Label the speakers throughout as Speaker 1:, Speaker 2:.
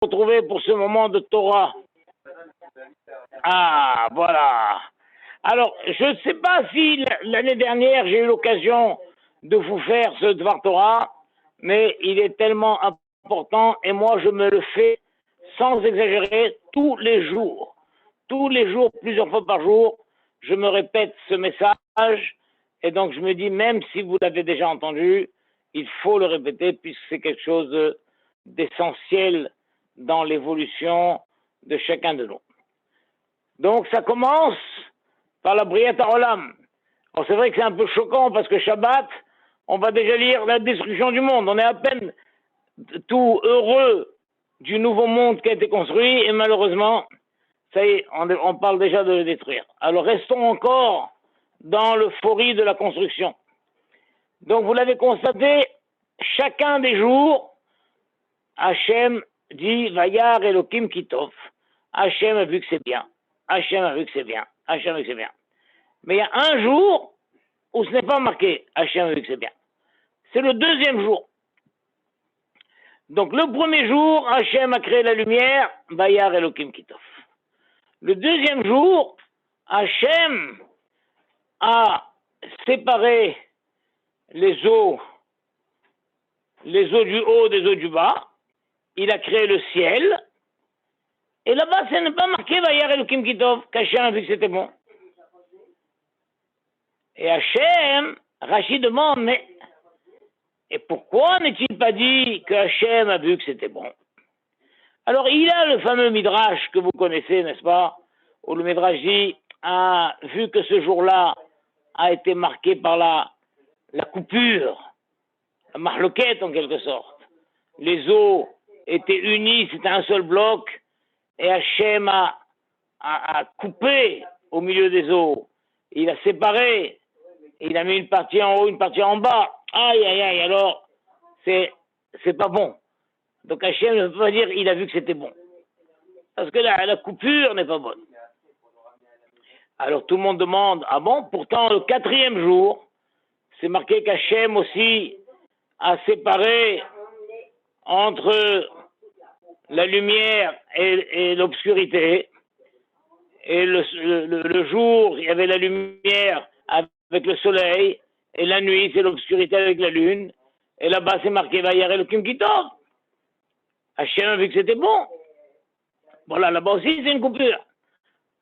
Speaker 1: retrouver pour ce moment de Torah. Ah, voilà. Alors, je ne sais pas si l'année dernière, j'ai eu l'occasion de vous faire ce Dvar Torah, mais il est tellement important et moi, je me le fais sans exagérer tous les jours. Tous les jours, plusieurs fois par jour, je me répète ce message et donc je me dis, même si vous l'avez déjà entendu, il faut le répéter puisque c'est quelque chose d'essentiel dans l'évolution de chacun de nous. Donc ça commence par la Briat Haolam. Alors c'est vrai que c'est un peu choquant parce que Shabbat, on va déjà lire la destruction du monde. On est à peine tout heureux du nouveau monde qui a été construit et malheureusement, ça y est, on parle déjà de le détruire. Alors restons encore dans l'euphorie de la construction. Donc vous l'avez constaté, chacun des jours, Hachem dit Vayar Elohim Kitov. Hachem a vu que c'est bien. Hachem a vu que c'est bien. Hachem a vu que c'est bien. Mais il y a un jour où ce n'est pas marqué Hachem a vu que c'est bien. C'est le deuxième jour. Donc le premier jour, Hachem a créé la lumière, Vayar Elohim Kitov. Le deuxième jour, Hachem a séparé les eaux du haut des eaux du bas. Il a créé le ciel. Et là-bas, ce n'est pas marqué Vayar Elohim Kitov, qu'Hachem a vu que c'était bon. Et Hachem, Rashi demande, mais et pourquoi n'est-il pas dit que Hachem a vu que c'était bon? Alors, il a le fameux Midrash que vous connaissez, n'est-ce pas? Où le Midrash dit, vu que ce jour-là a été marqué par la coupure, la marloquette en quelque sorte. Les eaux étaient unies, c'était un seul bloc, et Hachem a coupé au milieu des eaux. Il a séparé, il a mis une partie en haut, une partie en bas. Aïe, aïe, aïe, alors, c'est pas bon. Donc Hachem ne peut pas dire il a vu que c'était bon. Parce que la coupure n'est pas bonne. Alors tout le monde demande, ah bon, pourtant le quatrième jour, c'est marqué qu'Hachem aussi a séparé entre la lumière et l'obscurité. Et le jour, il y avait la lumière avec le soleil, et la nuit, c'est l'obscurité avec la lune. Et là-bas, c'est marqué Vayar Elohim Kitov. Hachem a vu que c'était bon. Voilà, là-bas aussi, c'est une coupure.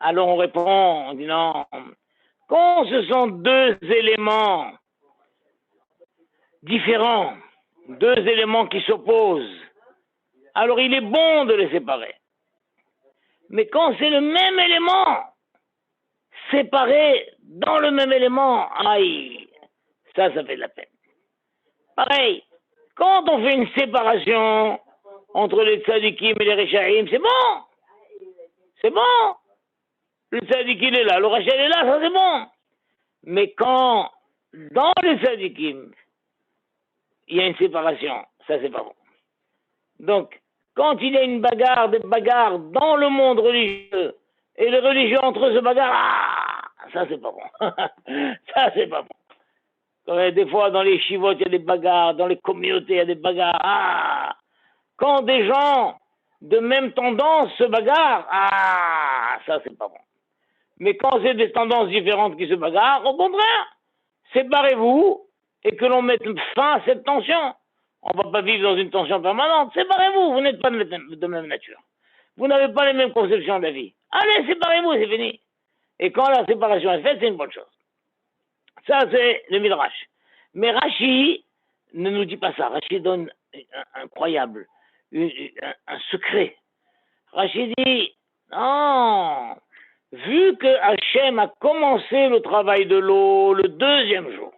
Speaker 1: Alors on répond, on dit non. Quand ce sont deux éléments différents, deux éléments qui s'opposent, alors il est bon de les séparer. Mais quand c'est le même élément, séparé dans le même élément, aïe, ça fait de la peine. Pareil, quand on fait une séparation entre les tzadikim et les rechaïm, c'est bon. C'est bon. Le tzadik il est là, le rachel est là, ça c'est bon. Mais quand, dans les tzadikim, il y a une séparation, ça c'est pas bon. Donc, quand il y a une bagarre, des bagarres dans le monde religieux, et les religieux entre eux se bagarrent, ça c'est pas bon. Ça c'est pas bon. Quand, des fois dans les chivotes il y a des bagarres, dans les communautés il y a des bagarres, quand des gens de même tendance se bagarrent, ça c'est pas bon. Mais quand c'est des tendances différentes qui se bagarrent, au contraire, séparez-vous et que l'on mette fin à cette tension. On ne va pas vivre dans une tension permanente. Séparez-vous, vous n'êtes pas de même nature. Vous n'avez pas les mêmes conceptions de la vie. Allez, séparez-vous, c'est fini. Et quand la séparation est faite, c'est une bonne chose. Ça, c'est le Midrash. Mais Rashi ne nous dit pas ça. Rashi donne un incroyable, un secret. Rashi dit, non, vu que Hachem a commencé le travail de l'eau le deuxième jour,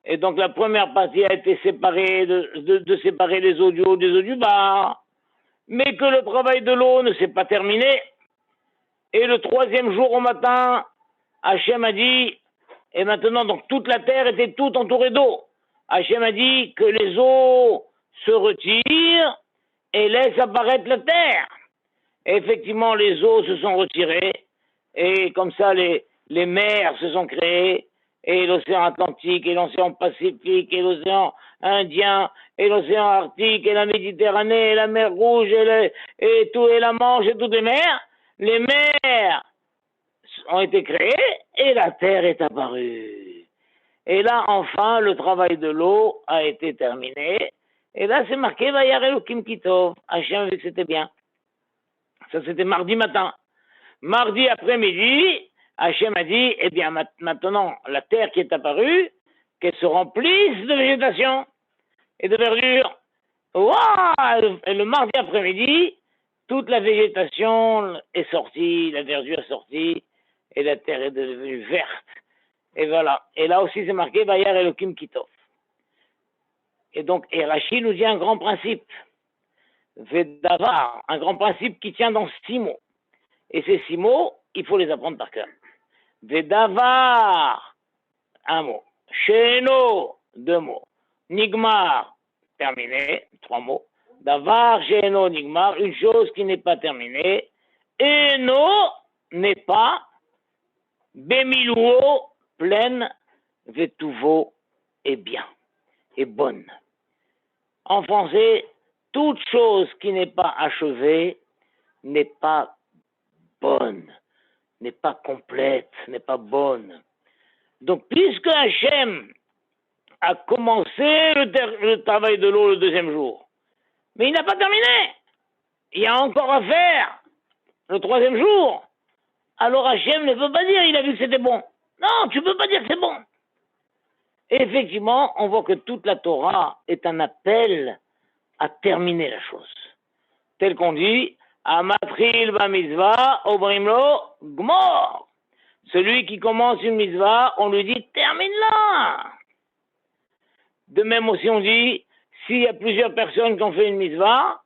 Speaker 1: et donc la première partie a été séparée de séparer les eaux du haut des eaux du bas, mais que le travail de l'eau ne s'est pas terminé, et le troisième jour au matin, Hachem a dit, et maintenant donc toute la terre était toute entourée d'eau, Hachem a dit que les eaux se retirent et laissent apparaître la terre. Et effectivement, les eaux se sont retirées, et comme ça, les mers se sont créées, et l'océan Atlantique, et l'océan Pacifique, et l'océan Indien, et l'océan Arctique, et la Méditerranée, et la mer Rouge, et tout, et la Manche, et toutes les mers ont été créées, et la Terre est apparue. Et là, enfin, le travail de l'eau a été terminé. Et là, c'est marqué Vayar Elokim Kitov. Hachem a vu que c'était bien. Ça, c'était mardi matin. Mardi après-midi, Hachem a dit, eh bien, maintenant, la terre qui est apparue, qu'elle se remplisse de végétation et de verdure. Waouh! Et le mardi après-midi, toute la végétation est sortie, la verdure est sortie, et la terre est devenue verte. Et voilà. Et là aussi, c'est marqué Vayar Elokim Kitov. Et donc, Rashi nous dit un grand principe. Vedavar, un grand principe qui tient dans 6 mots. Et ces 6 mots, il faut les apprendre par cœur. Vedavar, un mot. Sheno, 2 mots. Nigmar, terminé, 3 mots. Davar, Sheno, Nigmar, une chose qui n'est pas terminée. Eno n'est pas. Bemiluo, pleine. Vetuvo est bien, est bonne. En français, toute chose qui n'est pas achevée n'est pas bonne, n'est pas complète, n'est pas bonne. Donc, puisque Hachem a commencé le travail de l'eau le 2e jour, mais il n'a pas terminé, il y a encore à faire le 3e jour, alors Hachem ne peut pas dire il a vu que c'était bon. Non, tu ne peux pas dire que c'est bon. Et effectivement, on voit que toute la Torah est un appel à terminer la chose. Tel qu'on dit, Amatril ba mitzvah, obrimlo gmor. Celui qui commence une mitzvah, on lui dit termine-la. De même aussi, on dit, s'il y a plusieurs personnes qui ont fait une mitzvah,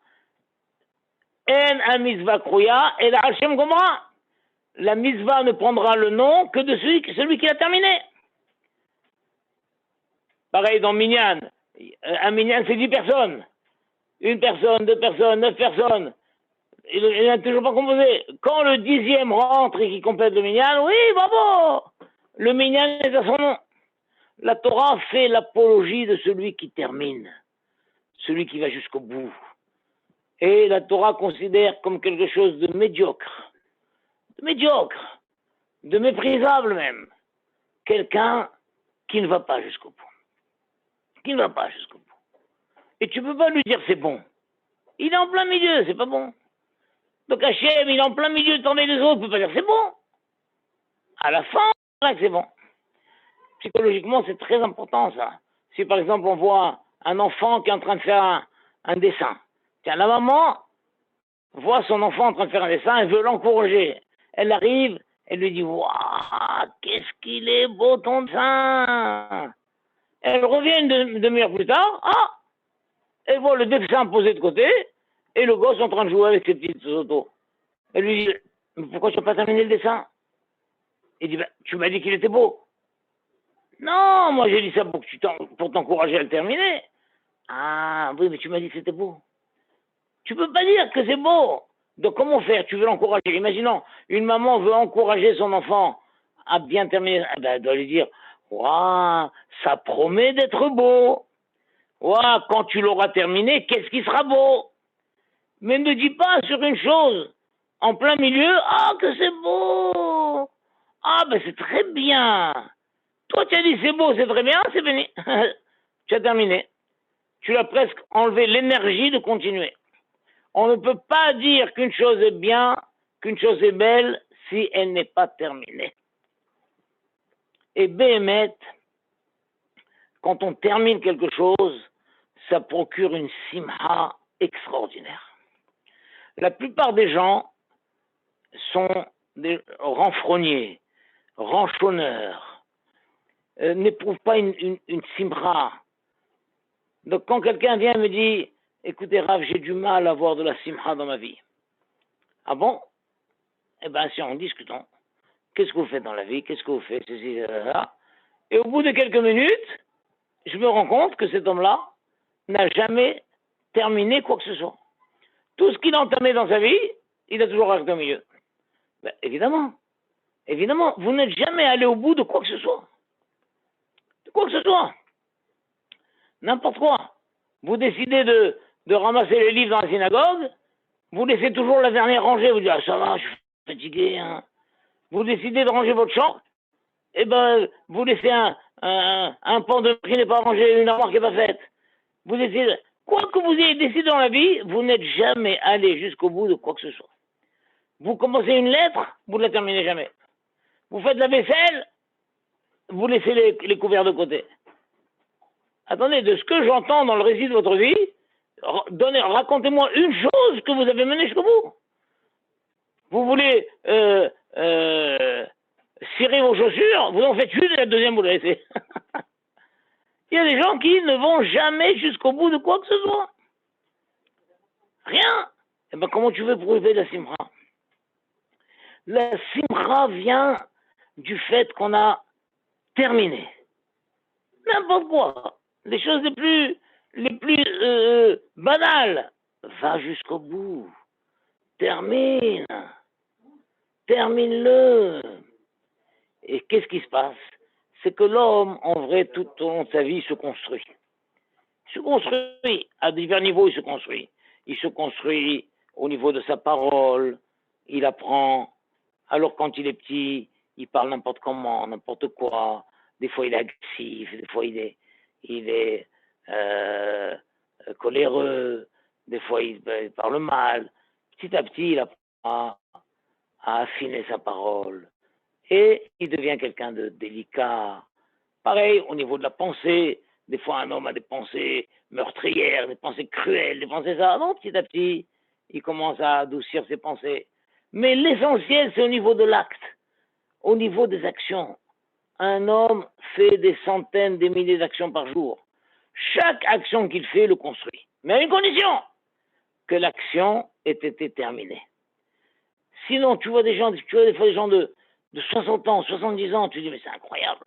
Speaker 1: en a mitzvah krouya, et la Hashem gomra. La mitzvah ne prendra le nom que de celui qui l'a terminé. Pareil dans Minyan. Un Minyan, c'est 10 personnes. 1 personne, 2 personnes, 9 personnes. Il n'a toujours pas composé. Quand le 10e rentre et qu'il complète le Minyan, oui, bravo. Le Minyan est à son nom. La Torah fait l'apologie de celui qui termine, celui qui va jusqu'au bout. Et la Torah considère comme quelque chose de médiocre, de méprisable même, quelqu'un qui ne va pas jusqu'au bout. Et tu ne peux pas lui dire c'est bon. Il est en plein milieu, c'est pas bon. Donc Hachem, il est en plein milieu de tomber les autres, il ne peut pas dire c'est bon. À la fin, on verra que c'est bon. Psychologiquement, c'est très important ça. Si par exemple on voit un enfant qui est en train de faire un dessin, tiens, la maman voit son enfant en train de faire un dessin, elle veut l'encourager. Elle arrive, elle lui dit waouh, qu'est-ce qu'il est beau ton dessin. Elle revient une demi-heure plus tard, elle voit le dessin posé de côté et le gosse en train de jouer avec ses petites autos. Elle lui dit mais pourquoi tu n'as pas terminé le dessin? Il dit tu m'as dit qu'il était beau. Non, moi j'ai dit ça pour t'encourager à le terminer. Ah oui, mais tu m'as dit que c'était beau. Tu peux pas dire que c'est beau. Donc comment faire? Tu veux l'encourager. Imaginons, une maman veut encourager son enfant à bien terminer. Elle doit lui dire, waouh, ça promet d'être beau. Waouh, quand tu l'auras terminé, qu'est-ce qui sera beau? Mais ne dis pas sur une chose, en plein milieu, que c'est beau. C'est très bien. Toi, tu as dit c'est beau, c'est très bien, c'est fini. Tu as terminé. Tu as presque enlevé l'énergie de continuer. On ne peut pas dire qu'une chose est bien, qu'une chose est belle, si elle n'est pas terminée. Et Béhémet, quand on termine quelque chose, ça procure une simha extraordinaire. La plupart des gens sont des renfrogniers, ranchonneurs, n'éprouvent pas une simra. Donc quand quelqu'un vient et me dit « Écoutez Rav, j'ai du mal à avoir de la simra dans ma vie. » Ah bon? Eh bien, si en discutons. Qu'est-ce que vous faites dans la vie? Qu'est-ce que vous faites? Ceci, là. Et au bout de quelques minutes, je me rends compte que cet homme-là n'a jamais terminé quoi que ce soit. Tout ce qu'il a entamé dans sa vie, il a toujours arrêté au milieu. Évidemment, vous n'êtes jamais allé au bout de quoi que ce soit. quoi que ce soit. N'importe quoi. Vous décidez de ramasser les livres dans la synagogue, vous laissez toujours la dernière rangée, vous dites, ah, ça va, je suis fatigué, hein. Vous décidez de ranger votre chambre, eh ben, vous laissez un pan de qui n'est pas rangé, une armoire qui n'est pas faite. Vous décidez, quoi que vous ayez décidé dans la vie, vous n'êtes jamais allé jusqu'au bout de quoi que ce soit. Vous commencez une lettre, vous ne la terminez jamais. Vous faites la vaisselle, vous laissez les couverts de côté. Attendez, de ce que j'entends dans le récit de votre vie, racontez-moi une chose que vous avez menée jusqu'au bout. Vous voulez cirer vos chaussures, vous en faites une et la deuxième vous la laissez. Il y a des gens qui ne vont jamais jusqu'au bout de quoi que ce soit. Rien. Eh bien, comment tu veux prouver la simra? La simra vient du fait qu'on a terminé. N'importe quoi. Les choses les plus banales. Va jusqu'au bout. Termine. Termine-le. Et qu'est-ce qui se passe? C'est que l'homme, en vrai, tout au long de sa vie, se construit. Il se construit. À divers niveaux, il se construit. Il se construit au niveau de sa parole. Il apprend. Alors, quand il est petit, il parle n'importe comment, n'importe quoi. Des fois, il est agressif. Des fois, il est coléreux. Des fois, il parle mal. Petit à petit, il apprend à affiner sa parole. Et il devient quelqu'un de délicat. Pareil, au niveau de la pensée, des fois un homme a des pensées meurtrières, des pensées cruelles, des pensées ça. Non, petit à petit, il commence à adoucir ses pensées. Mais l'essentiel, c'est au niveau de l'acte, au niveau des actions. Un homme fait des centaines, des milliers d'actions par jour. Chaque action qu'il fait le construit. Mais à une condition, que l'action ait été terminée. Sinon, tu vois des fois des gens de 60 ans, 70 ans, tu dis, mais c'est incroyable.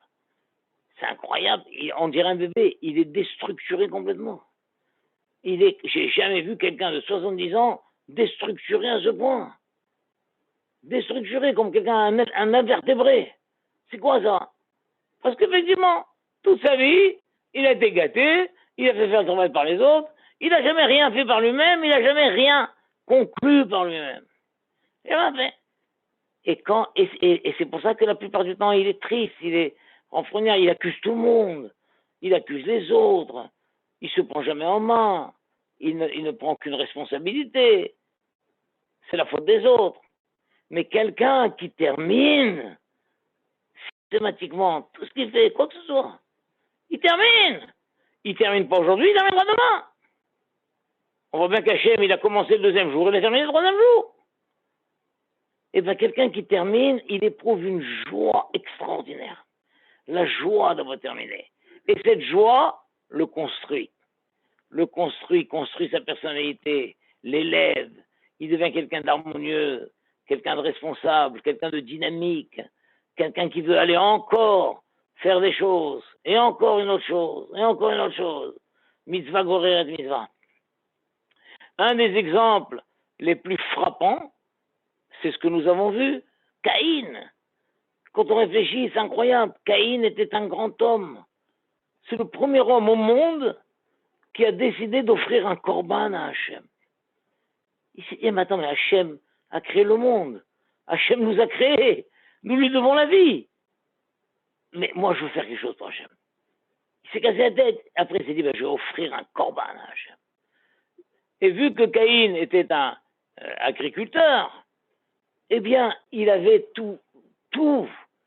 Speaker 1: C'est incroyable. On dirait un bébé. Il est déstructuré complètement. J'ai jamais vu quelqu'un de 70 ans déstructuré à ce point. Déstructuré comme quelqu'un, un invertébré. C'est quoi ça? Parce qu'effectivement, toute sa vie, il a été gâté, il a fait faire le travail par les autres, il n'a jamais rien fait par lui-même, il n'a jamais rien conclu par lui-même. Il n'a rien fait. Et c'est pour ça que la plupart du temps, il est triste, il est renfrogné, il accuse tout le monde, il accuse les autres, il se prend jamais en main, il ne prend aucune responsabilité. C'est la faute des autres. Mais quelqu'un qui termine systématiquement tout ce qu'il fait, quoi que ce soit, il termine. Il termine pas aujourd'hui, il terminera demain. On voit bien qu'Hachem, il a commencé le deuxième jour, il a terminé le troisième jour. Et bien, quelqu'un qui termine, il éprouve une joie extraordinaire. La joie d'avoir terminé. Et cette joie le construit. Construit sa personnalité, l'élève. Il devient quelqu'un d'harmonieux, quelqu'un de responsable, quelqu'un de dynamique, quelqu'un qui veut aller encore faire des choses, et encore une autre chose, et encore une autre chose. Mitzvah gorer et mitzvah. Un des exemples les plus frappants, c'est ce que nous avons vu, Caïn. Quand on réfléchit, c'est incroyable. Caïn était un grand homme. C'est le premier homme au monde qui a décidé d'offrir un korban à Hachem. Il s'est dit, mais attends, mais Hachem a créé le monde. Hachem nous a créés. Nous lui devons la vie. Mais moi, je veux faire quelque chose pour Hachem. Il s'est cassé la tête. Après, il s'est dit, je vais offrir un korban à Hachem. Et vu que Caïn était un agriculteur, eh bien, il avait tout.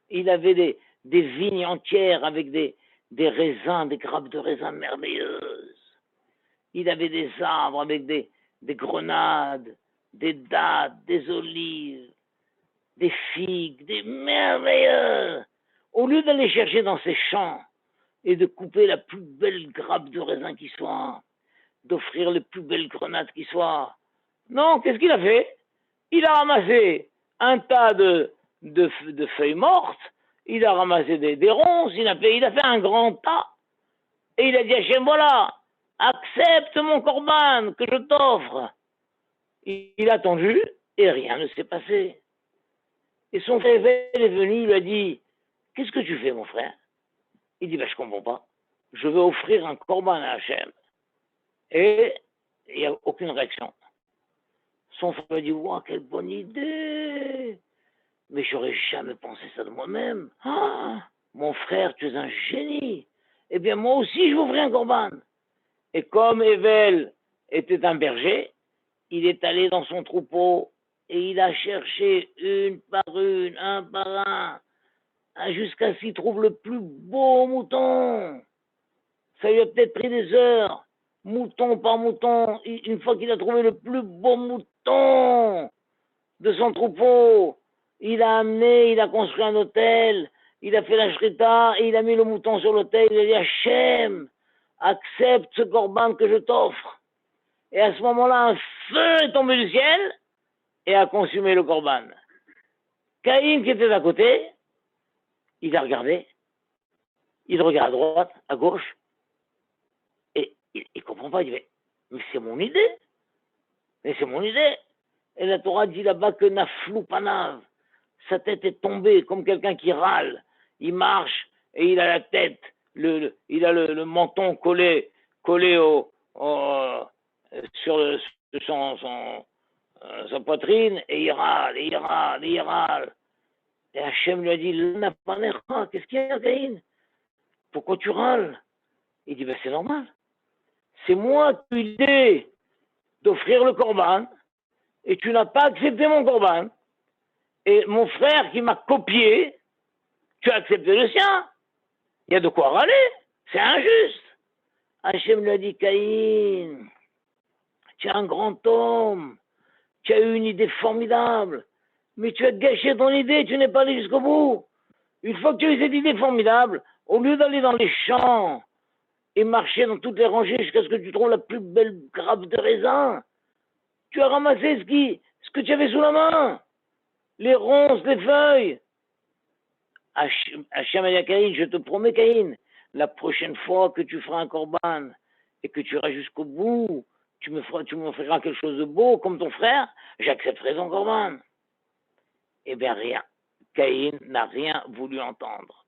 Speaker 1: Il avait des vignes entières avec des raisins, des grappes de raisins merveilleuses. Il avait des arbres avec des grenades, des dattes, des olives, des figues, des merveilleux. Au lieu d'aller chercher dans ses champs et de couper la plus belle grappe de raisin qui soit, d'offrir les plus belles grenades qui soient, non, qu'est-ce qu'il a fait? Il a ramassé un tas de feuilles mortes, il a ramassé des ronces, il a fait un grand tas. Et il a dit à Hachem, voilà, accepte mon korban que je t'offre. Il a attendu et rien ne s'est passé. Et son frère est venu, il lui a dit, qu'est-ce que tu fais, mon frère? Il dit, ben, je comprends pas. Je vais offrir un corban à Hachem. Et il n'y a aucune réaction. Son frère dit, wow, quelle bonne idée. Mais j'aurais jamais pensé ça de moi-même. Ah, mon frère, tu es un génie. Eh bien, moi aussi, je vais ouvrir un corban. Et comme Evel était un berger, il est allé dans son troupeau et il a cherché une par une, un par un, jusqu'à ce qu'il trouve le plus beau mouton. Ça lui a peut-être pris des heures, mouton par mouton. Une fois qu'il a trouvé le plus beau mouton de son troupeau, il a amené, il a construit un hôtel, il a fait la shrita et il a mis le mouton sur l'hôtel. Il a dit, Hachem, accepte ce corban que je t'offre. Et à ce moment-là, un feu est tombé du ciel et a consumé le corban. Caïn, qui était à côté, il a regardé, il regarde à droite, à gauche, et il ne comprend pas. Il dit, mais c'est mon idée. Mais c'est mon idée. Et la Torah dit là-bas que Naflou Panav, sa tête est tombée comme quelqu'un qui râle. Il marche et il a la tête, il a le menton collé sur sa poitrine et il râle, et il râle, et il râle. Et Hachem lui a dit, qu'est-ce qu'il y a, Caïn? Pourquoi tu râles? Il dit, ben c'est normal. C'est moi qui ai eu l'idée d'offrir le corban et tu n'as pas accepté mon corban. Et mon frère qui m'a copié, tu as accepté le sien. Il y a de quoi râler. C'est injuste. Hachem lui a dit, Caïn, tu es un grand homme. Tu as eu une idée formidable. Mais tu as gâché ton idée, tu n'es pas allé jusqu'au bout. Une fois que tu as eu cette idée formidable, au lieu d'aller dans les champs et marcher dans toutes les rangées jusqu'à ce que tu trouves la plus belle grappe de raisin, tu as ramassé ce que tu avais sous la main. Les ronces, les feuilles. Hachem a dit à Caïn, je te promets, Caïn, la prochaine fois que tu feras un corban et que tu iras jusqu'au bout, tu m'offriras quelque chose de beau comme ton frère, j'accepterai ton corban. Eh bien, rien. Caïn n'a rien voulu entendre.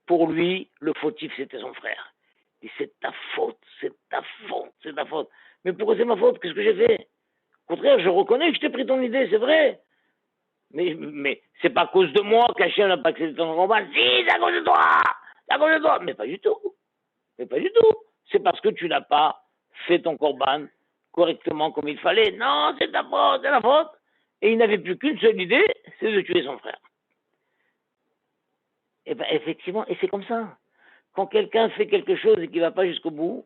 Speaker 1: Pour lui, le fautif, c'était son frère. Il dit, c'est ta faute, c'est ta faute, c'est ta faute. Mais pourquoi c'est ma faute? Qu'est-ce que j'ai fait? Au contraire, je reconnais que je t'ai pris ton idée, c'est vrai. Mais c'est pas à cause de moi qu'Hachem n'a pas accepté ton combat. Si, c'est à cause de toi! C'est à cause de toi! Mais pas du tout. Mais pas du tout. C'est parce que tu n'as pas fait ton corban correctement comme il fallait. Non, c'est ta faute, c'est la faute. Et il n'avait plus qu'une seule idée, c'est de tuer son frère. Et bien, effectivement, et c'est comme ça. Quand quelqu'un fait quelque chose et qu'il ne va pas jusqu'au bout,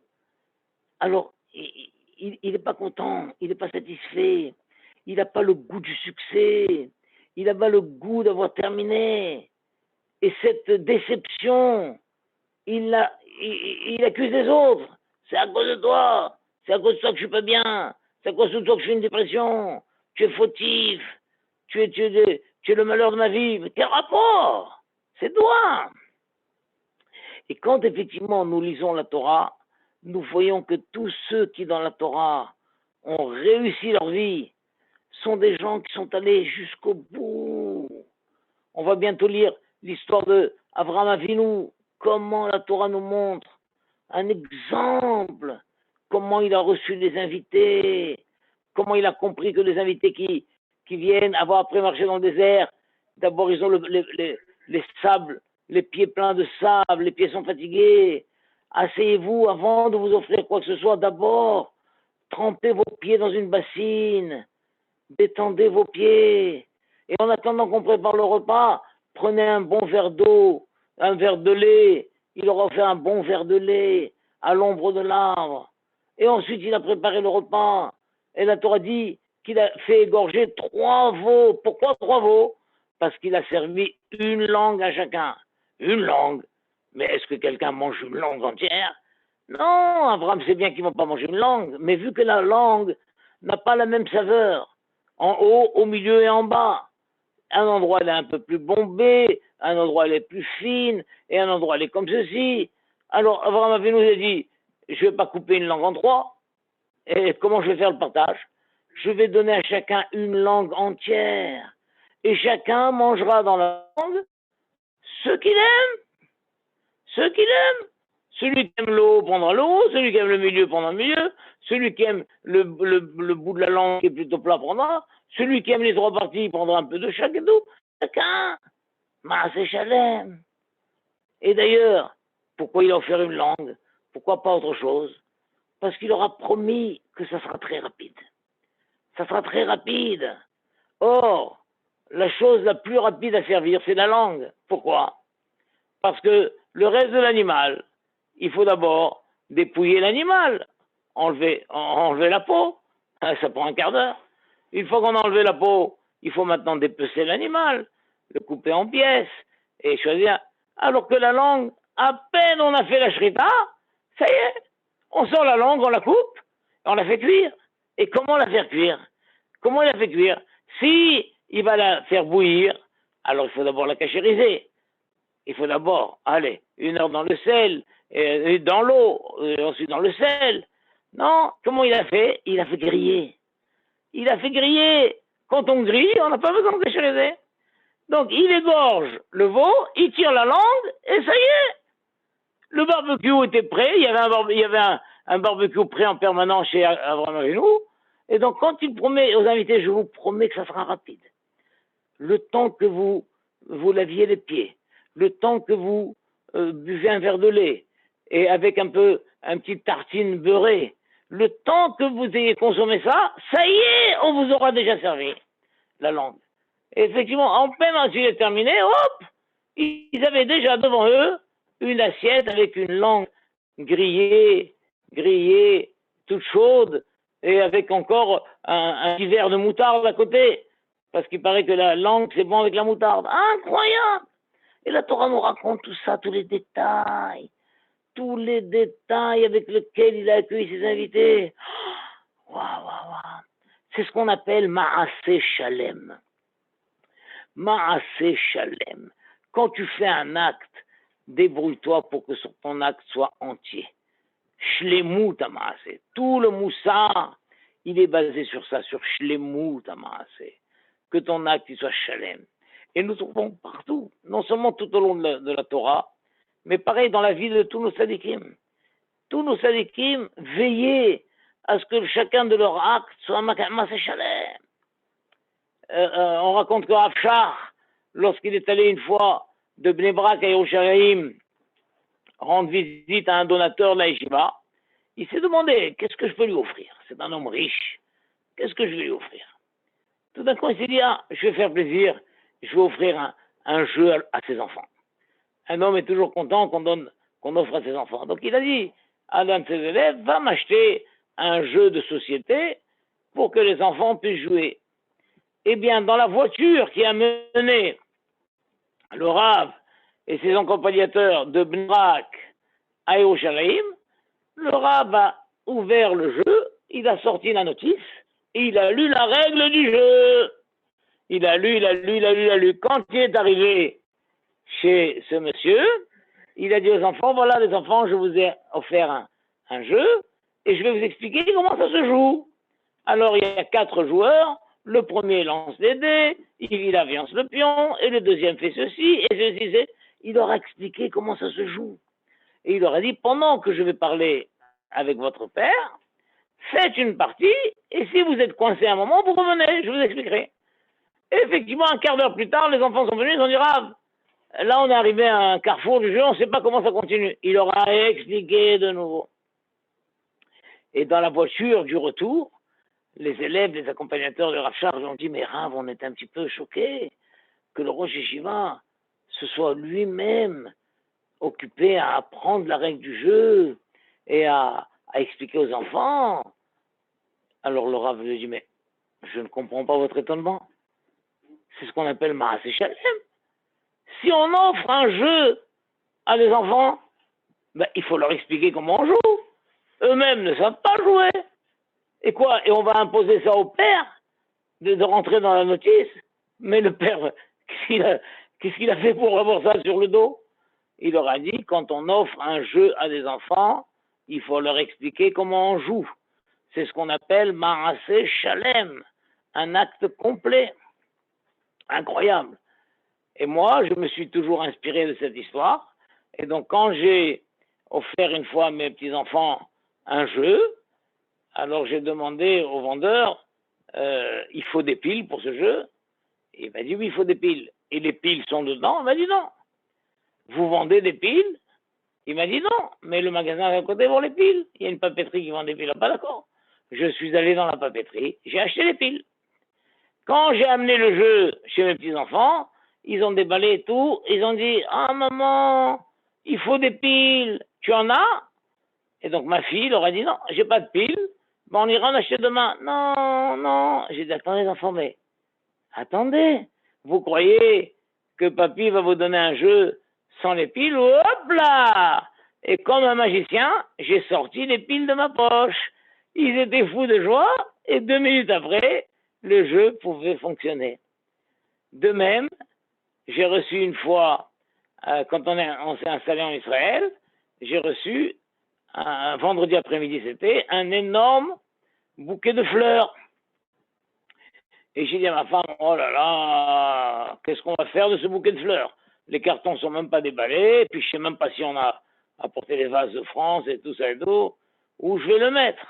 Speaker 1: alors il n'est pas content, il n'est pas satisfait, il n'a pas le goût du succès, il n'a pas le goût d'avoir terminé. Et cette déception, il accuse les autres. C'est à cause de toi, c'est à cause de toi que je ne suis pas bien, c'est à cause de toi que je fais une dépression, tu es fautif, tu es le malheur de ma vie. Mais quel rapport? C'est toi. Et quand effectivement nous lisons la Torah, nous voyons que tous ceux qui dans la Torah ont réussi leur vie sont des gens qui sont allés jusqu'au bout. On va bientôt lire l'histoire de Avraham Avinu, comment la Torah nous montre un exemple, comment il a reçu les invités, comment il a compris que les invités qui viennent avoir après marché dans le désert, d'abord ils ont les sables, les pieds pleins de sable, les pieds sont fatigués. Asseyez-vous avant de vous offrir quoi que ce soit. D'abord, trempez vos pieds dans une bassine, détendez vos pieds. Et en attendant qu'on prépare le repas, prenez un bon verre d'eau, un verre de lait. Il aura fait un bon verre de lait à l'ombre de l'arbre. Et ensuite, il a préparé le repas. Et la Torah dit qu'il a fait égorger 3 veaux. Pourquoi 3 veaux? Parce qu'il a servi une langue à chacun. Une langue. Mais est-ce que quelqu'un mange une langue entière? Non, Abraham sait bien qu'il ne va pas manger une langue. Mais vu que la langue n'a pas la même saveur, en haut, au milieu et en bas, un endroit elle est un peu plus bombée, un endroit elle est plus fine, et un endroit elle est comme ceci. Alors Abraham Avinu nous a dit, je ne vais pas couper une langue en 3. Et comment je vais faire le partage? Je vais donner à chacun une langue entière. Et chacun mangera dans la langue ce qu'il aime. ceux qui l'aiment. Celui qui aime l'eau prendra l'eau, celui qui aime le milieu prendra le milieu, celui qui aime le bout de la langue qui est plutôt plat prendra, celui qui aime les trois parties prendra un peu de chaque et tout. Chacun, Maaseh Shalem. Et d'ailleurs, pourquoi il a offert une langue? Pourquoi pas autre chose? Parce qu'il aura promis que ça sera très rapide. Ça sera très rapide. Or, la chose la plus rapide à servir, c'est la langue. Pourquoi? Parce que le reste de l'animal, il faut d'abord dépouiller l'animal, enlever la peau. Ça prend un quart d'heure. Une fois qu'on a enlevé la peau, il faut maintenant dépecer l'animal, le couper en pièces et choisir. Alors que la langue, à peine on a fait la shrita, ça y est, on sort la langue, on la coupe, on la fait cuire. Et comment la faire cuire? Comment la fait cuire? Si il va la faire bouillir, alors il faut d'abord la cachériser. Il faut d'abord, allez, 1 heure dans le sel, dans l'eau, ensuite dans le sel. Non, comment il a fait? Il a fait griller. Il a fait griller. Quand on grille, on n'a pas besoin de cachériser. Donc, il égorge le veau, il tire la langue, et ça y est. Le barbecue était prêt, il y avait un barbecue prêt en permanence chez Abraham Avinu. Et donc, quand il promet aux invités, je vous promets que ça sera rapide. Le temps que vous laviez les pieds, le temps que vous buvez un verre de lait, et avec un petit tartine beurrée, le temps que vous ayez consommé ça, ça y est, on vous aura déjà servi la langue. Et effectivement, en peine ensuite est terminé, hop, ils avaient déjà devant eux une assiette avec une langue grillée, toute chaude, et avec encore un petit verre de moutarde à côté, parce qu'il paraît que la langue, c'est bon avec la moutarde. Incroyable! Et la Torah nous raconte tout ça, tous les détails avec lesquels il a accueilli ses invités. Waouh, waouh, waouh. C'est ce qu'on appelle Maaseh Shalem. Maaseh Shalem. Quand tu fais un acte, débrouille-toi pour que ton acte soit entier. Shlemut Maaseh. Tout le moussar, il est basé sur ça, sur Shlemut Maaseh. Que ton acte il soit Shalem. Et nous trouvons partout, non seulement tout au long de la Torah, mais pareil dans la vie de tous nos sadikim. Tous nos sadikim veillaient à ce que chacun de leurs actes soit Maaseh Shalem. On raconte que Rav Shach, lorsqu'il est allé une fois de Bnei Brak à Yerushalayim rendre visite à un donateur de la Yeshiva, il s'est demandé qu'est-ce que je peux lui offrir. C'est un homme riche. Qu'est-ce que je vais lui offrir? Tout d'un coup, il s'est dit, je vais faire plaisir, je vais offrir un jeu à ses enfants. Un homme est toujours content qu'on offre à ses enfants. Donc il a dit à l'un de ses élèves, va m'acheter un jeu de société pour que les enfants puissent jouer. Eh bien, dans la voiture qui a mené le Rav et ses accompagnateurs de Bnei Brak à Yerushalayim, le Rav a ouvert le jeu, il a sorti la notice, et il a lu la règle du jeu. Il a lu. Quand il est arrivé chez ce monsieur, il a dit aux enfants, voilà les enfants, je vous ai offert un jeu, et je vais vous expliquer comment ça se joue. Alors il y a 4 joueurs, le premier lance les dés, il avance le pion, et le deuxième fait ceci, et ceci, il leur a expliqué comment ça se joue. Et il leur a dit, pendant que je vais parler avec votre père, faites une partie, et si vous êtes coincé un moment, vous revenez, je vous expliquerai. Et effectivement, un quart d'heure plus tard, les enfants sont venus, ils ont dit, Rav, là on est arrivé à un carrefour du jeu, on ne sait pas comment ça continue. Il leur a expliqué de nouveau. Et dans la voiture du retour, les élèves, les accompagnateurs de Rav Shach ont dit, mais Rav, on est un petit peu choqués que le Rosh Yeshiva se soit lui-même occupé à apprendre la règle du jeu et à expliquer aux enfants. Alors le Rav lui dit, mais je ne comprends pas votre étonnement. C'est ce qu'on appelle Maaseh Shalem. Si on offre un jeu à des enfants, il faut leur expliquer comment on joue. Eux-mêmes ne savent pas jouer. Et quoi? Et on va imposer ça au père de rentrer dans la notice. Mais le père, qu'est-ce qu'il a fait pour avoir ça sur le dos? Il leur a dit, quand on offre un jeu à des enfants, il faut leur expliquer comment on joue. C'est ce qu'on appelle Maaseh Shalem, un acte complet. Incroyable. Et moi, je me suis toujours inspiré de cette histoire, Et donc, quand j'ai offert une fois à mes petits-enfants un jeu, alors j'ai demandé au vendeur, il faut des piles pour ce jeu? Et il m'a dit, oui, il faut des piles. Et les piles sont dedans? Il m'a dit, non. Vous vendez des piles? Il m'a dit, non, mais le magasin à côté vend les piles. Il y a une papeterie qui vend des piles. Ah, pas d'accord. Je suis allé dans la papeterie, j'ai acheté les piles. Quand j'ai amené le jeu chez mes petits-enfants, ils ont déballé tout, ils ont dit, ah maman, il faut des piles, tu en as? Et donc ma fille leur a dit, non, j'ai pas de piles, bon, on ira en acheter demain. Non, non, j'ai dit, attendez les enfants, mais attendez, vous croyez que papy va vous donner un jeu sans les piles? Hop là! Et comme un magicien, j'ai sorti les piles de ma poche. Ils étaient fous de joie, et 2 minutes après, le jeu pouvait fonctionner. De même, j'ai reçu une fois, quand on s'est installé en Israël, j'ai reçu, un vendredi après-midi c'était, un énorme bouquet de fleurs. Et j'ai dit à ma femme, oh là là, qu'est-ce qu'on va faire de ce bouquet de fleurs? Les cartons sont même pas déballés, et puis je sais même pas si on a apporté les vases de France et tout ça et tout, où je vais le mettre.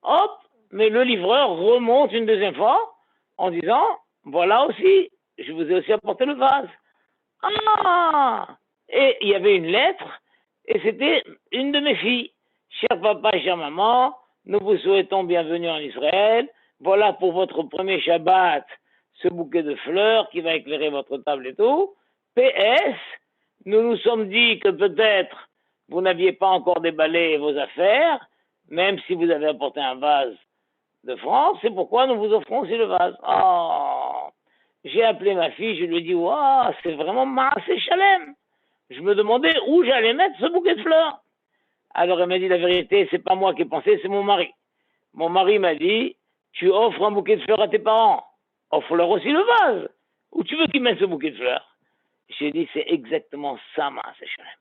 Speaker 1: Hop, mais le livreur remonte une deuxième fois en disant, voilà aussi, je vous ai aussi apporté le vase. Ah! Et il y avait une lettre, et c'était une de mes filles. Cher papa, chère maman, nous vous souhaitons bienvenue en Israël. Voilà pour votre premier Shabbat ce bouquet de fleurs qui va éclairer votre table et tout. PS, nous nous sommes dit que peut-être vous n'aviez pas encore déballé vos affaires, même si vous avez apporté un vase de France, c'est pourquoi nous vous offrons aussi le vase. Oh! J'ai appelé ma fille, je lui ai dit, waouh, c'est vraiment Maaseh Shalem. Je me demandais où j'allais mettre ce bouquet de fleurs. Alors elle m'a dit la vérité, c'est pas moi qui ai pensé, c'est mon mari. Mon mari m'a dit, tu offres un bouquet de fleurs à tes parents, offre-leur aussi le vase. Où tu veux qu'ils mettent ce bouquet de fleurs? J'ai dit, c'est exactement ça, Maaseh Shalem.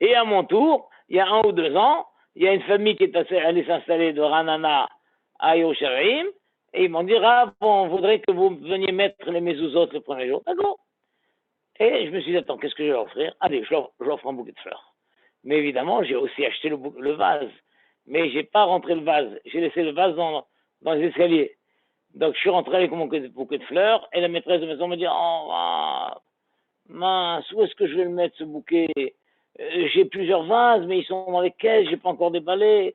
Speaker 1: Et à mon tour, il y a 1 ou 2 ans, il y a une famille qui est allée s'installer de Ranana à Yerushalayim, et ils m'ont dit, ah, bon, on voudrait que vous veniez mettre les mezuzot le premier jour. D'accord. Et je me suis dit, attends, qu'est-ce que je vais leur offrir? Allez, je leur offre un bouquet de fleurs. Mais évidemment, j'ai aussi acheté le vase. Mais je n'ai pas rentré le vase. J'ai laissé le vase dans les escaliers. Donc, je suis rentré avec mon bouquet de fleurs, et la maîtresse de maison me dit, oh, mince, où est-ce que je vais le mettre, ce bouquet? J'ai plusieurs vases, mais ils sont dans les caisses, je n'ai pas encore déballé.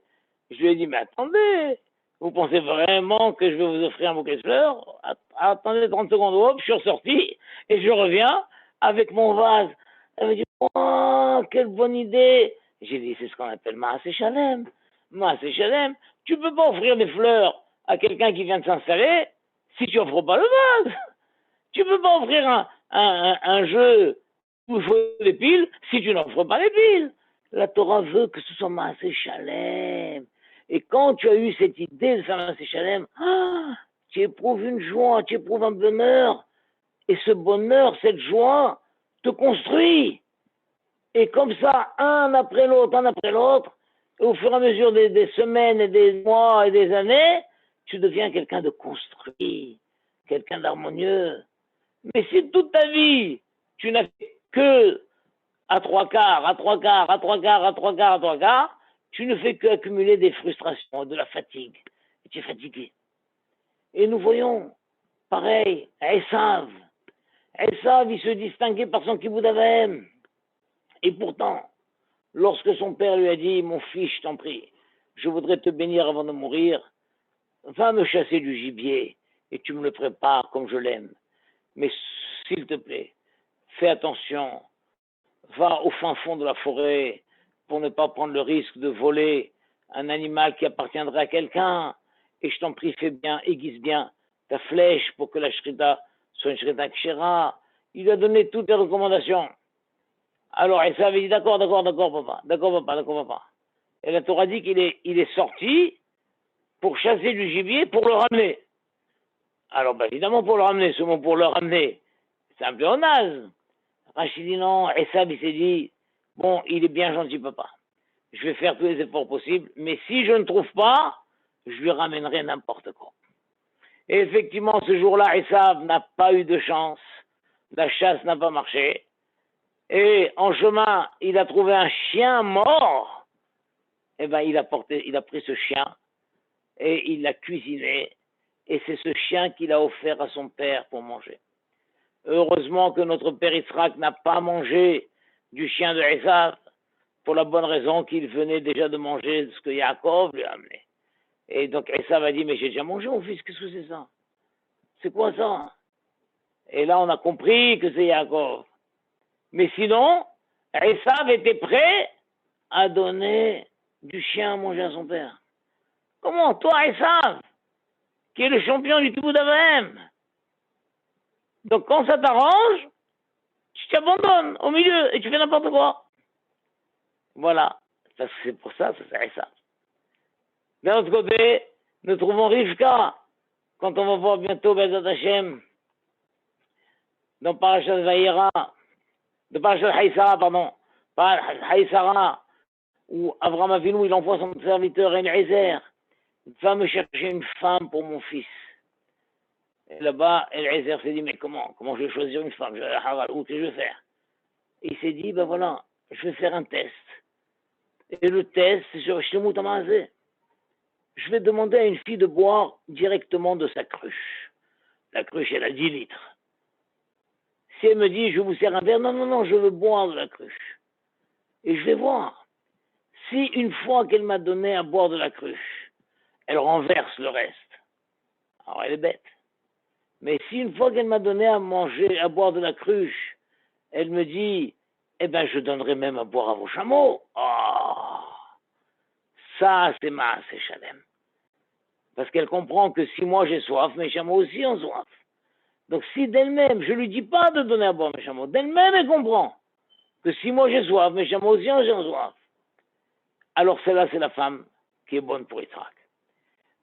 Speaker 1: Je lui ai dit, mais attendez, vous pensez vraiment que je vais vous offrir un bouquet de fleurs? Attendez 30 secondes, hop, je suis ressorti, et je reviens avec mon vase. Elle me dit, oh, quelle bonne idée. J'ai dit, c'est ce qu'on appelle Maaseh Shalem. Maaseh Shalem, tu ne peux pas offrir des fleurs à quelqu'un qui vient de s'installer si tu n'offres pas le vase. Tu ne peux pas offrir un jeu où il faut des piles si tu n'offres pas les piles. La Torah veut que ce soit Maaseh Shalem. Et quand tu as eu cette idée de faire Maaseh Shalem, tu éprouves une joie, tu éprouves un bonheur. Et ce bonheur, cette joie, te construit. Et comme ça, un après l'autre, au fur et à mesure des semaines et des mois et des années, tu deviens quelqu'un de construit, quelqu'un d'harmonieux. Mais si toute ta vie, tu n'as fait que à 3/4, à 3/4, à 3/4, à 3/4, à 3/4, tu ne fais qu'accumuler des frustrations, de la fatigue. Et tu es fatigué. Et nous voyons, pareil, Esav. Esav, il se distinguait par son kibbutz avem. Et pourtant, lorsque son père lui a dit, mon fils, je t'en prie, je voudrais te bénir avant de mourir, va me chasser du gibier et tu me le prépares comme je l'aime. Mais s'il te plaît, fais attention, va au fin fond de la forêt pour ne pas prendre le risque de voler un animal qui appartiendrait à quelqu'un. Et je t'en prie, fais bien, aiguise bien ta flèche pour que la shrita soit une shrita kshera. Il lui a donné toutes les recommandations. Alors, elle avait dit, d'accord, papa. Et la Torah dit qu'il est sorti pour chasser du gibier, pour le ramener. Alors, évidemment, pour le ramener, ce mot pour le ramener, c'est un pléonasme. Rachid dit non, Esav, il s'est dit, bon, il est bien gentil, papa. Je vais faire tous les efforts possibles, mais si je ne trouve pas, je lui ramènerai n'importe quoi. Et effectivement, ce jour-là, Esav n'a pas eu de chance. La chasse n'a pas marché. et en chemin, il a trouvé un chien mort, eh ben, il a pris ce chien et il l'a cuisiné, et c'est ce chien qu'il a offert à son père pour manger. Heureusement que notre père Yitzhak n'a pas mangé du chien de Esav, pour la bonne raison qu'il venait déjà de manger ce que Yaakov lui a amené. Et donc Esav a dit, mais j'ai déjà mangé mon fils, qu'est-ce que c'est ça? C'est quoi ça? Et là on a compris que c'est Yaakov. Mais sinon, Esav était prêt à donner du chien à manger à son père. Comment? Toi, Esav, qui est le champion du Kibbutz d'Abraham. Donc quand ça t'arrange, tu t'abandonnes au milieu et tu fais n'importe quoi. Voilà. C'est pour ça, ça sert à ça. D'un autre côté, nous trouvons Rivka, quand on va voir bientôt Bezat Hashem, dans Parashat Vayera, de Parashat Haïsara, pardon, Haïsara, où Avraham Avinu, il envoie son serviteur Eliezer, va me chercher une femme pour mon fils. Et là-bas, Eliezer s'est dit, mais comment je vais choisir une femme? Où que je vais faire? Et il s'est dit, ben voilà, je vais faire un test. Et le test, c'est sur Shlemut Hamazé. Je vais demander à une fille de boire directement de sa cruche. La cruche, elle a 10 litres. Si elle me dit, je vous sers un verre, non, je veux boire de la cruche. Et je vais voir. Si une fois qu'elle m'a donné à boire de la cruche, elle renverse le reste, alors elle est bête. Mais si une fois qu'elle m'a donné à manger, à boire de la cruche, elle me dit, eh ben, je donnerai même à boire à vos chameaux. Oh, ça, c'est Shalem. Parce qu'elle comprend que si moi j'ai soif, mes chameaux aussi ont soif. Donc si d'elle-même, je ne lui dis pas de donner à boire mes chameaux, d'elle-même elle comprend que si moi j'ai soif, mes chameaux aussi ont soif. Alors celle-là, c'est la femme qui est bonne pour Yitzhak.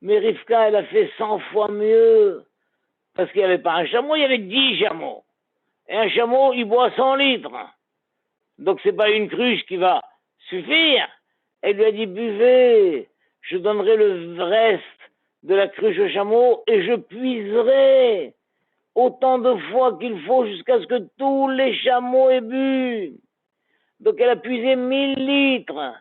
Speaker 1: Mais Rivka, elle a fait 100 fois mieux. Parce qu'il n'y avait pas un chameau, il y avait 10 chameaux. Et un chameau, il boit 100 litres. Donc c'est pas une cruche qui va suffire. Elle lui a dit, buvez, je donnerai le reste de la cruche au chameau et je puiserai autant de fois qu'il faut jusqu'à ce que tous les chameaux aient bu. Donc elle a puisé 1000 litres.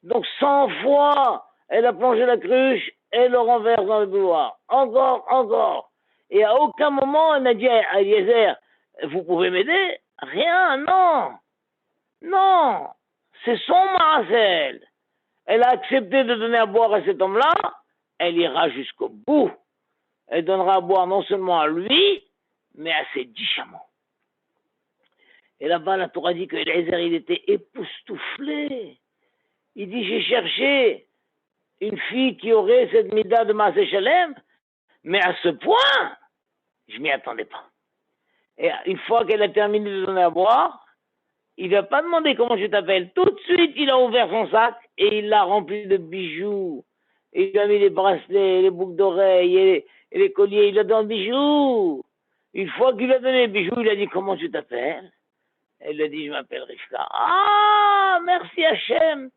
Speaker 1: Donc 100 fois, elle a plongé la cruche et le renverse dans le bouilloire. Encore. Et à aucun moment, elle n'a dit à Eliezer, vous pouvez m'aider? Rien, non. C'est son Marcel. Elle a accepté de donner à boire à cet homme-là, elle ira jusqu'au bout. Elle donnera à boire non seulement à lui, mais à ses 10 chameaux. Et là-bas, la Torah dit que Eliezer, il était époustouflé. Il dit, j'ai cherché une fille qui aurait cette mida de Maaseh Shalem, mais à ce point, je m'y attendais pas. Et une fois qu'elle a terminé de donner à boire, il n'a pas demandé comment tu t'appelles. Tout de suite, il a ouvert son sac et il l'a rempli de bijoux. Et il a mis les bracelets, les boucles d'oreilles et les colliers. Il a donné des bijoux. Une fois qu'il a donné les bijoux, il a dit comment tu t'appelles? Elle a dit je m'appelle Rivka. Ah, merci Hachem.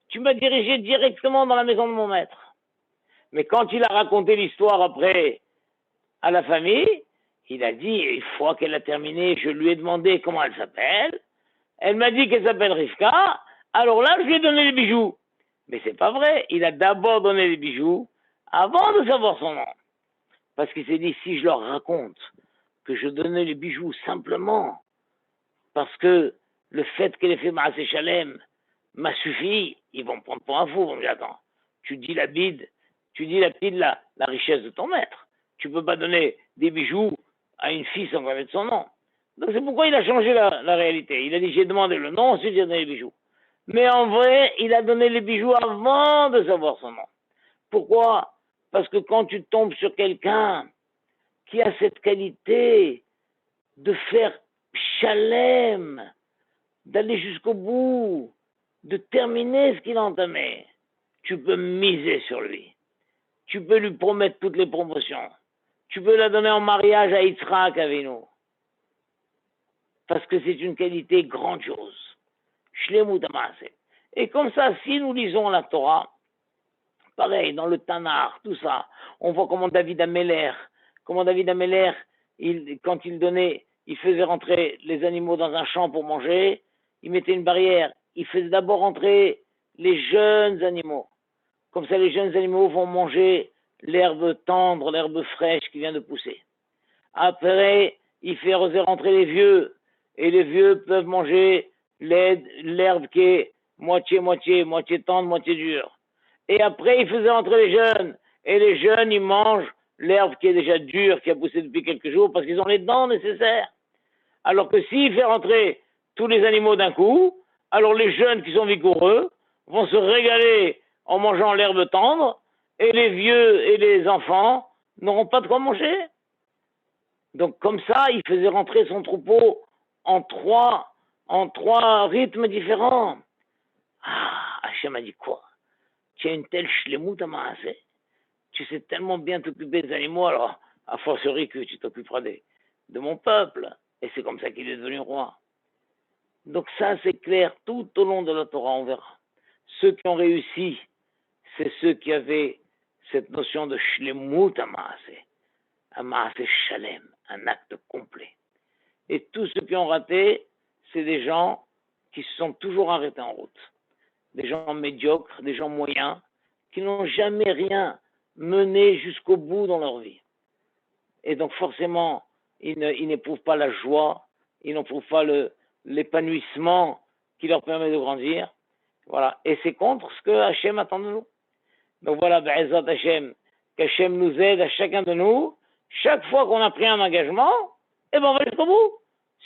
Speaker 1: Tu m'as dirigé directement dans la maison de mon maître. Mais quand il a raconté l'histoire après à la famille, il a dit, une fois qu'elle a terminé, je lui ai demandé comment elle s'appelle. Elle m'a dit qu'elle s'appelle Rivka. Alors là, je lui ai donné les bijoux. Mais c'est pas vrai. Il a d'abord donné les bijoux avant de savoir son nom. Parce qu'il s'est dit, si je leur raconte que je donnais les bijoux simplement parce que le fait qu'elle ait fait Maaseh Shalem m'a suffi, ils vont me prendre pour un fou. Ils vont me dire, attends, tu dis la richesse de ton maître. Tu peux pas donner des bijoux à une fille sans connaître son nom. Donc c'est pourquoi il a changé la réalité. Il a dit, j'ai demandé le nom, ensuite j'ai donné les bijoux. Mais en vrai, il a donné les bijoux avant de savoir son nom. Pourquoi? Parce que quand tu tombes sur quelqu'un qui a cette qualité de faire chalem, d'aller jusqu'au bout, de terminer ce qu'il a entamé, tu peux miser sur lui. Tu peux lui promettre toutes les promotions. Tu peux la donner en mariage à Yitzhak Avinu. Parce que c'est une qualité grandiose. Shlemut Hama'aseh. Et comme ça, si nous lisons la Torah, pareil, dans le Tanar, tout ça, on voit comment David Ameller, quand il donnait il faisait rentrer les animaux dans un champ pour manger, il mettait une barrière, il faisait d'abord rentrer les jeunes animaux. Comme ça, les jeunes animaux vont manger l'herbe tendre, l'herbe fraîche qui vient de pousser. Après, il fait rentrer les vieux, et les vieux peuvent manger l'herbe qui est moitié-moitié, moitié tendre, moitié dure. Et après, il faisait rentrer les jeunes, et les jeunes, ils mangent l'herbe qui est déjà dure, qui a poussé depuis quelques jours, parce qu'ils ont les dents nécessaires. Alors que s'il fait rentrer tous les animaux d'un coup, alors les jeunes qui sont vigoureux vont se régaler en mangeant l'herbe tendre, et les vieux et les enfants n'auront pas de quoi manger. Donc comme ça, il faisait rentrer son troupeau en trois rythmes différents. Ah, Hachem a dit quoi? Tu as une telle shlemut à Maasé. Tu sais tellement bien t'occuper des animaux, alors à fortiori que tu t'occuperas de mon peuple. Et c'est comme ça qu'il est devenu roi. Donc ça, c'est clair, tout au long de la Torah, on verra. Ceux qui ont réussi, c'est ceux qui avaient cette notion de shlemut à Maasé shalem, un acte complet. Et tous ceux qui ont raté, c'est des gens qui se sont toujours arrêtés en route. Des gens médiocres, des gens moyens, qui n'ont jamais rien mené jusqu'au bout dans leur vie. Et donc forcément, ils n'éprouvent pas la joie, ils n'éprouvent pas l'épanouissement qui leur permet de grandir. Voilà. Et c'est contre ce que Hachem attend de nous. Donc voilà, Be'ezrat Hachem, qu'Hachem nous aide à chacun de nous. Chaque fois qu'on a pris un engagement, eh ben on va jusqu'au bout.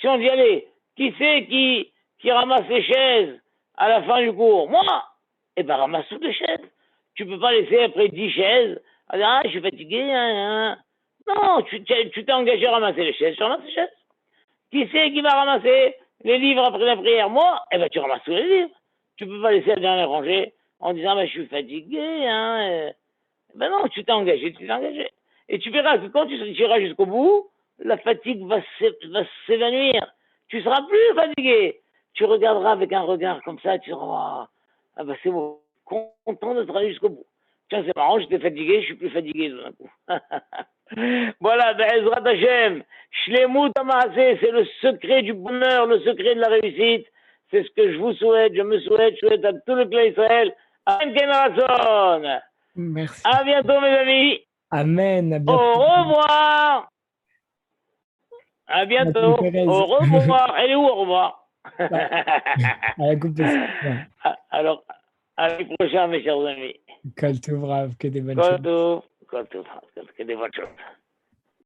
Speaker 1: Si on dit, allez, qui c'est qui ramasse les chaises à la fin du cours? Moi! Eh ben ramasse toutes les chaises. Tu peux pas laisser après 10 chaises, dire, ah, je suis fatigué, hein. Non, tu t'es engagé à ramasser les chaises, tu ramasses les chaises. Qui c'est qui va ramasser les livres après la prière? Moi? Eh ben tu ramasses tous les livres. Tu peux pas laisser la dernière rangée en disant, ben, je suis fatigué, hein. Ben non, tu t'es engagé, tu t'es engagé. Et tu verras que quand tu iras jusqu'au bout, la fatigue va s'évanouir. Tu seras plus fatigué. Tu regarderas avec un regard comme ça, tu diras, oh, ah ben c'est bon, content de travailler jusqu'au bout. Tiens, c'est marrant, j'étais fatigué, je suis plus fatigué d'un coup. Voilà, Be'ezrat Hashem, Shlemut Amaaseh, c'est le secret du bonheur, le secret de la réussite. C'est ce que je vous souhaite, je souhaite à tout le clan Israël. Amen, Ken Razon.
Speaker 2: Merci.
Speaker 1: À bientôt, mes amis.
Speaker 2: Amen. À
Speaker 1: Au
Speaker 2: bientôt.
Speaker 1: revoir. À bientôt. Au revoir. Elle est où, au revoir?
Speaker 2: À la coupe de
Speaker 1: Alors, à la prochaine, mes chers amis.
Speaker 2: Kol Tov, Rav, que des bonnes choses.
Speaker 1: Kol Tov, que des bonnes choses.